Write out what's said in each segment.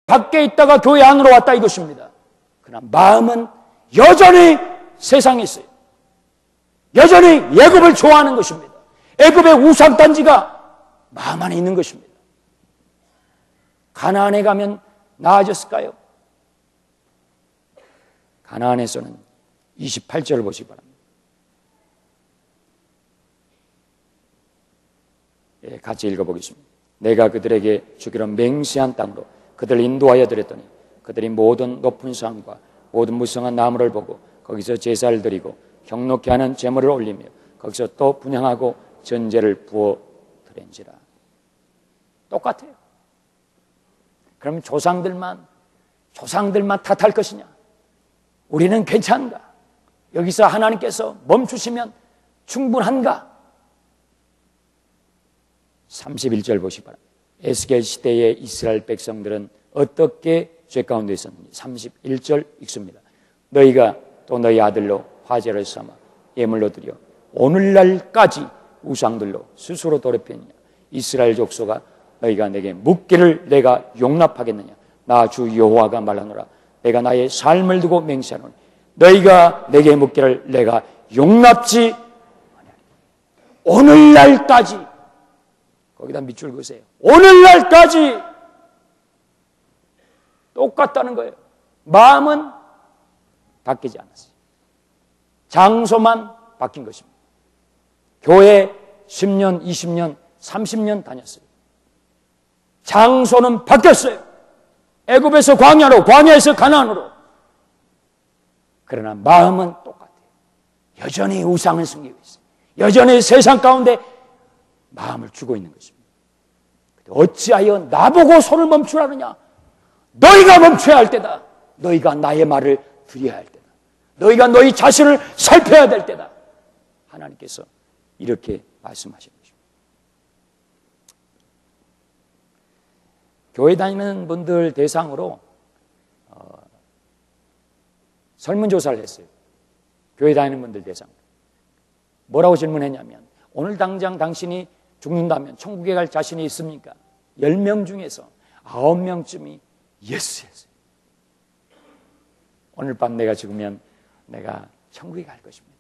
밖에 있다가 교회 안으로 왔다 이것입니다. 그러나 마음은 여전히 세상에 있어요. 여전히 애굽을 좋아하는 것입니다. 애굽의 우상단지가 마음 안에 있는 것입니다. 가나안에 가면 나아졌을까요? 가나안에서는 28절을 보시기 바랍니다. 예, 같이 읽어보겠습니다. 내가 그들에게 주기로 맹세한 땅으로 그들을 인도하여 드렸더니 그들이 모든 높은 산과 모든 무성한 나무를 보고 거기서 제사를 드리고 경록케 하는 제물을 올리며 거기서 또 분향하고 전제를 부어 드린지라. 똑같아요. 그럼 조상들만 탓할 것이냐? 우리는 괜찮은가? 여기서 하나님께서 멈추시면 충분한가? 31절 보시기 바랍니다. 에스겔 시대의 이스라엘 백성들은 어떻게 죄 가운데 있었는지 31절 읽습니다. 너희가 또 너희 아들로 화제를 삼아 예물로 드려 오늘날까지 우상들로 스스로 더럽혔느냐? 이스라엘 족속아, 너희가 내게 묻기를 내가 용납하겠느냐? 나 주 여호와가 말하노라. 내가 나의 삶을 두고 맹세하노니 너희가 내게 묻기를 내가 용납지 아니하리라. 오늘날까지, 거기다 밑줄 그으세요. 오늘날까지 똑같다는 거예요. 마음은 바뀌지 않았어요. 장소만 바뀐 것입니다. 교회 10년, 20년, 30년 다녔어요. 장소는 바뀌었어요. 애굽에서 광야로, 광야에서 가나안으로. 그러나 마음은 똑같아요. 여전히 우상을 섬기고 있어요. 여전히 세상 가운데 마음을 주고 있는 것입니다. 어찌하여 나보고 손을 멈추라느냐? 너희가 멈춰야 할 때다. 너희가 나의 말을 들어야 할 때다. 너희가 너희 자신을 살펴야 될 때다. 하나님께서 이렇게 말씀하시는 것입니다. 교회 다니는 분들 대상으로 설문조사를 했어요. 교회 다니는 분들 대상으로. 뭐라고 질문했냐면, 오늘 당장 당신이 죽는다면 천국에 갈 자신이 있습니까? 10명 중에서 9명쯤이 예스 했어요. 오늘 밤 내가 죽으면 내가 천국에 갈 것입니다.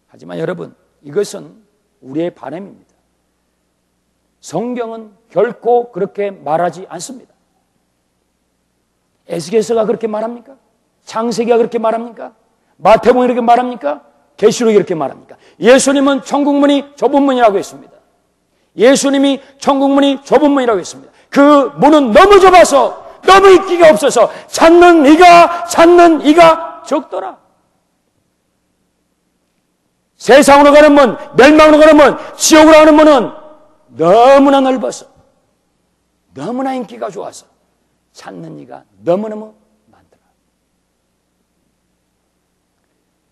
하지만 여러분, 이것은 우리의 바람입니다. 성경은 결코 그렇게 말하지 않습니다. 에스겔서가 그렇게 말합니까? 창세기가 그렇게 말합니까? 마태복음이 그렇게 말합니까? 계시록이 그렇게 말합니까? 예수님은 천국문이 좁은 문이라고 했습니다. 예수님이 천국문이 좁은 문이라고 했습니다. 그 문은 너무 좁아서, 너무 인기가 없어서 찾는 이가 적더라. 세상으로 가는 문, 멸망으로 가는 문, 지옥으로 가는 문은 너무나 넓어서, 너무나 인기가 좋아서 찾는 이가 너무너무 많더라.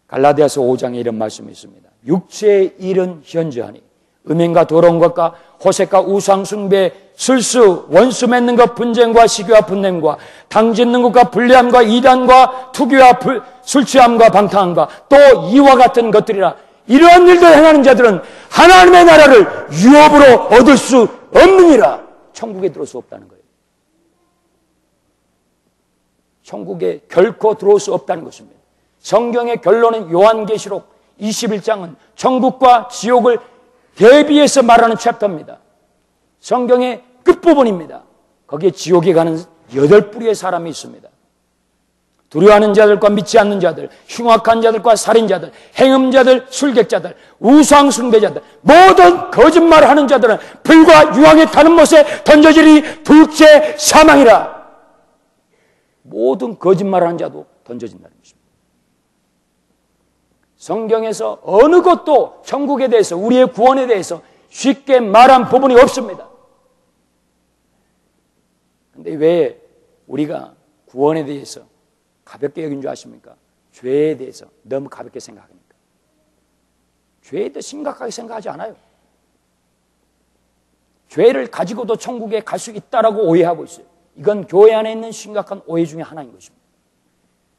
갈라디아서 5장에 이런 말씀이 있습니다. 육체의 일은 현저하니 음행과 더러운 것과 호색과 우상 숭배, 술수, 원수 맺는 것, 분쟁과 시기와 분냄과 당짓는 것과 불리함과 이단과 투기와 술 취함과 방탕함과 또 이와 같은 것들이라. 이러한 일들 행하는 자들은 하나님의 나라를 유업으로 얻을 수 없느니라. 천국에 들어올 수 없다는 거예요. 천국에 결코 들어올 수 없다는 것입니다. 성경의 결론은 요한계시록 21장은 천국과 지옥을 대비해서 말하는 챕터입니다. 성경의 끝부분입니다. 거기에 지옥에 가는 8뿌리의 사람이 있습니다. 두려워하는 자들과 믿지 않는 자들, 흉악한 자들과 살인자들, 행음자들, 술객자들, 우상숭배자들, 모든 거짓말하는 자들은 불과 유황에 타는 못에 던져지리 둘째 사망이라. 모든 거짓말하는 자도 던져진다는 것입니다. 성경에서 어느 것도 천국에 대해서, 우리의 구원에 대해서 쉽게 말한 부분이 없습니다. 그런데 왜 우리가 구원에 대해서 가볍게 여긴 줄 아십니까? 죄에 대해서 너무 가볍게 생각합니까? 죄에 대해 심각하게 생각하지 않아요. 죄를 가지고도 천국에 갈 수 있다라고 오해하고 있어요. 이건 교회 안에 있는 심각한 오해 중에 하나인 것입니다.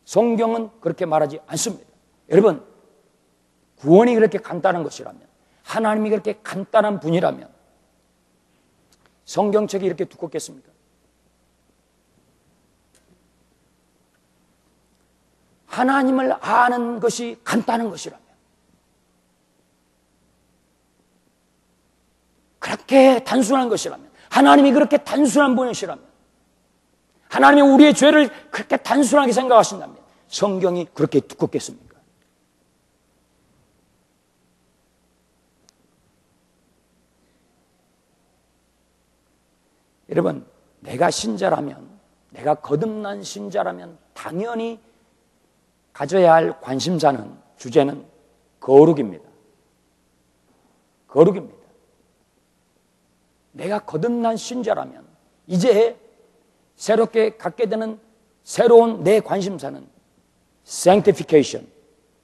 성경은 그렇게 말하지 않습니다. 여러분, 구원이 그렇게 간단한 것이라면, 하나님이 그렇게 간단한 분이라면 성경책이 이렇게 두껍겠습니까? 하나님을 아는 것이 간단한 것이라면, 그렇게 단순한 것이라면, 하나님이 그렇게 단순한 분이시라면, 하나님이 우리의 죄를 그렇게 단순하게 생각하신다면 성경이 그렇게 두껍겠습니까? 여러분, 내가 신자라면, 내가 거듭난 신자라면 당연히 가져야 할 관심사는, 주제는 거룩입니다. 거룩입니다. 내가 거듭난 신자라면 이제 새롭게 갖게 되는 새로운 내 관심사는 sanctification,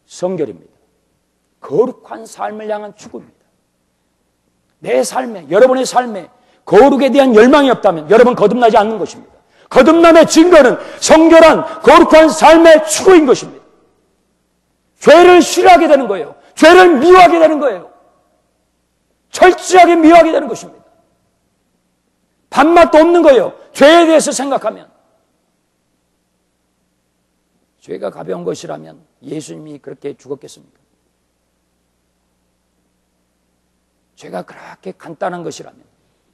성결입니다. 거룩한 삶을 향한 추구입니다. 내 삶에, 여러분의 삶에 거룩에 대한 열망이 없다면 여러분 거듭나지 않는 것입니다. 거듭남의 증거는 성결한 거룩한 삶의 추구인 것입니다. 죄를 싫어하게 되는 거예요. 죄를 미워하게 되는 거예요. 철저하게 미워하게 되는 것입니다. 밥맛도 없는 거예요. 죄에 대해서 생각하면. 죄가 가벼운 것이라면 예수님이 그렇게 죽었겠습니까? 죄가 그렇게 간단한 것이라면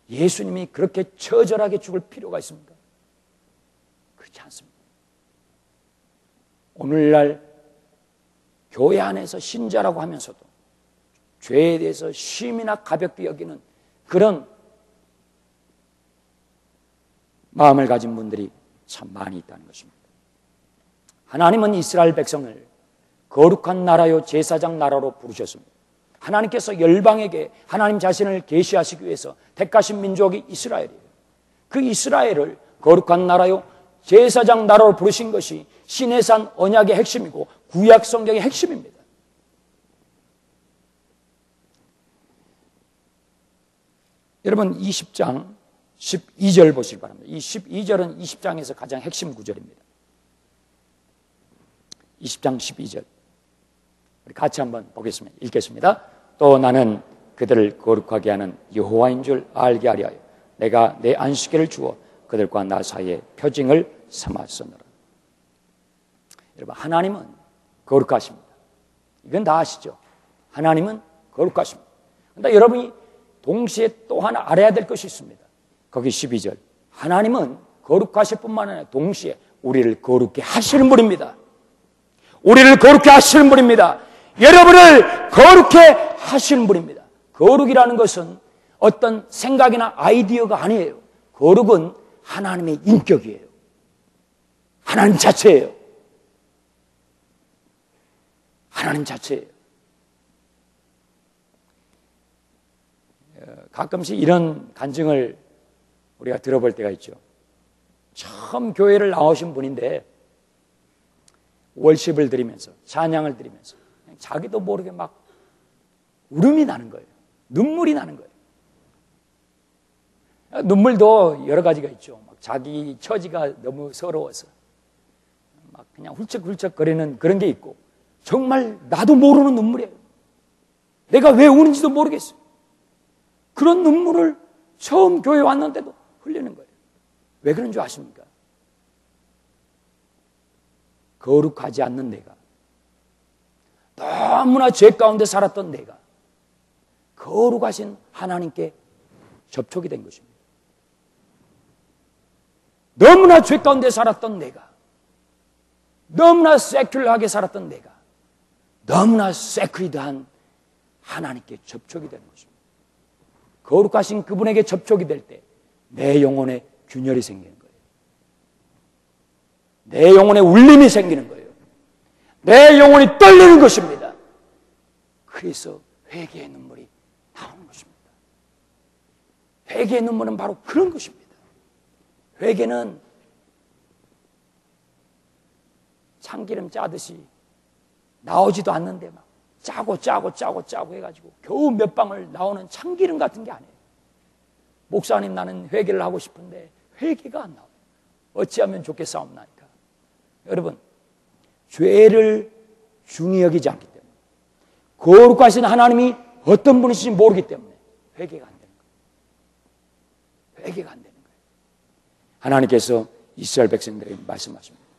예수님이 그렇게 처절하게 죽을 필요가 있습니까? 그렇지 않습니다. 오늘날 교회 안에서 신자라고 하면서도 죄에 대해서 심이나 가볍게 여기는 그런 마음을 가진 분들이 참 많이 있다는 것입니다. 하나님은 이스라엘 백성을 거룩한 나라요 제사장 나라로 부르셨습니다. 하나님께서 열방에게 하나님 자신을 계시하시기 위해서 택하신 민족이 이스라엘이에요. 그 이스라엘을 거룩한 나라요 제사장 나라로 부르신 것이 시내산 언약의 핵심이고 구약 성경의 핵심입니다. 여러분 20장 12절 보시기 바랍니다. 이 12절은 20장에서 가장 핵심 구절입니다. 20장 12절 우리 같이 한번 보겠습니다. 읽겠습니다. 또 나는 그들을 거룩하게 하는 여호와인 줄 알게 하려 하여 내가 내 안식일을 주어 그들과 나 사이에 표징을 삼았으므로. 여러분 하나님은 거룩하십니다. 이건 다 아시죠? 하나님은 거룩하십니다. 그런데 여러분이 동시에 또 하나 알아야 될 것이 있습니다. 거기 12절 하나님은 거룩하실 뿐만 아니라 동시에 우리를 거룩게 하시는 분입니다. 우리를 거룩게 하시는 분입니다. 여러분을 거룩게 하시는 분입니다. 거룩이라는 것은 어떤 생각이나 아이디어가 아니에요. 거룩은 하나님의 인격이에요. 하나님 자체예요. 하나님 자체예요. 가끔씩 이런 간증을 우리가 들어볼 때가 있죠. 처음 교회를 나오신 분인데 월십을 드리면서 찬양을 드리면서 자기도 모르게 막 울음이 나는 거예요. 눈물이 나는 거예요. 눈물도 여러 가지가 있죠. 막 자기 처지가 너무 서러워서 막 그냥 훌쩍훌쩍거리는 그런 게 있고 정말 나도 모르는 눈물이에요. 내가 왜 우는지도 모르겠어요. 그런 눈물을 처음 교회 왔는데도 흘리는 거예요. 왜 그런 줄 아십니까? 거룩하지 않는 내가, 너무나 죄 가운데 살았던 내가 거룩하신 하나님께 접촉이 된 것입니다. 너무나 죄 가운데 살았던 내가, 너무나 세큘러하게 살았던 내가 너무나 세크리드한 하나님께 접촉이 되는 것입니다. 거룩하신 그분에게 접촉이 될 때 내 영혼에 균열이 생기는 거예요. 내 영혼에 울림이 생기는 거예요. 내 영혼이 떨리는 것입니다. 그래서 회개의 눈물이 나오는 것입니다. 회개의 눈물은 바로 그런 것입니다. 회개는 참기름 짜듯이 나오지도 않는데 막 짜고 해가지고 겨우 몇 방울 나오는 참기름 같은 게 아니에요. 목사님 나는 회개를 하고 싶은데 회개가 안 나와요. 어찌하면 좋겠사옵나이까. 여러분 죄를 중히 여기지 않기 때문에 거룩하신 하나님이 어떤 분이신지 모르기 때문에 회개가 안 되는 회개가 안 되는 거예요. 하나님께서 이스라엘 백성들에게 말씀하십니다.